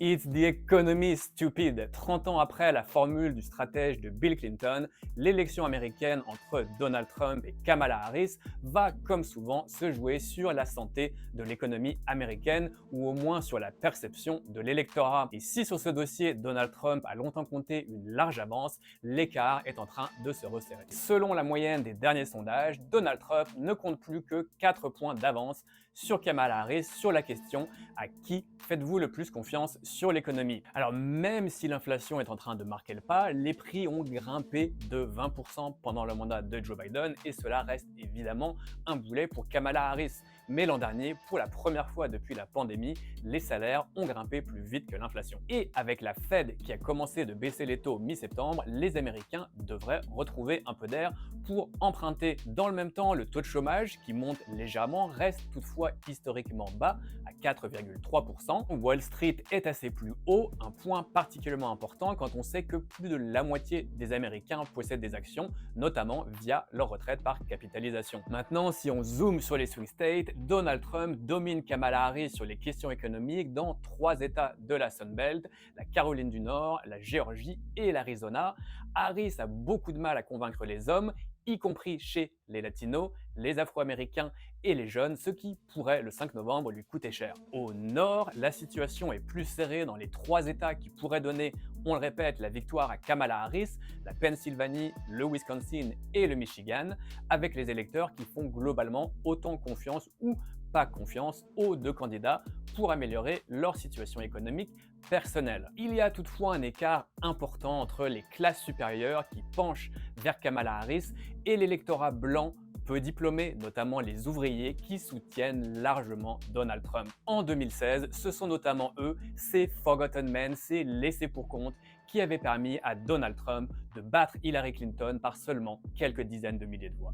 It's the economy, stupid. 30 ans après la formule du stratège de Bill Clinton, l'élection américaine entre Donald Trump et Kamala Harris va, comme souvent, se jouer sur la santé de l'économie américaine, ou au moins sur la perception de l'électorat. Et si sur ce dossier, Donald Trump a longtemps compté une large avance, l'écart est en train de se resserrer. Selon la moyenne des derniers sondages, Donald Trump ne compte plus que 4 points d'avance sur Kamala Harris sur la question à qui faites-vous le plus confiance sur l'économie. Alors même si l'inflation est en train de marquer le pas, les prix ont grimpé de 20% pendant le mandat de Joe Biden et cela reste évidemment un boulet pour Kamala Harris. Mais l'an dernier, pour la première fois depuis la pandémie, les salaires ont grimpé plus vite que l'inflation. Et avec la Fed qui a commencé de baisser les taux mi-septembre, les Américains devraient retrouver un peu d'air pour emprunter. Dans le même temps, le taux de chômage, qui monte légèrement, reste toutefois historiquement bas à 4,3%. Wall Street est assez plus haut, un point particulièrement important quand on sait que plus de la moitié des Américains possèdent des actions, notamment via leur retraite par capitalisation. Maintenant, si on zoome sur les swing states, Donald Trump domine Kamala Harris sur les questions économiques dans 3 États de la Sun Belt, la Caroline du Nord, la Géorgie et l'Arizona. Harris a beaucoup de mal à convaincre les hommes, y compris chez les Latinos, les Afro-Américains et les jeunes, ce qui pourrait, le 5 novembre, lui coûter cher. Au nord, la situation est plus serrée dans les 3 États qui pourraient donner, on le répète, la victoire à Kamala Harris, la Pennsylvanie, le Wisconsin et le Michigan, avec les électeurs qui font globalement autant confiance ou pas confiance aux 2 candidats pour améliorer leur situation économique personnelle. Il y a toutefois un écart important entre les classes supérieures qui penchent vers Kamala Harris et l'électorat blanc peu diplômés, notamment les ouvriers, qui soutiennent largement Donald Trump. En 2016, ce sont notamment eux, ces forgotten men, ces laissés pour compte, qui avaient permis à Donald Trump de battre Hillary Clinton par seulement quelques dizaines de milliers de voix.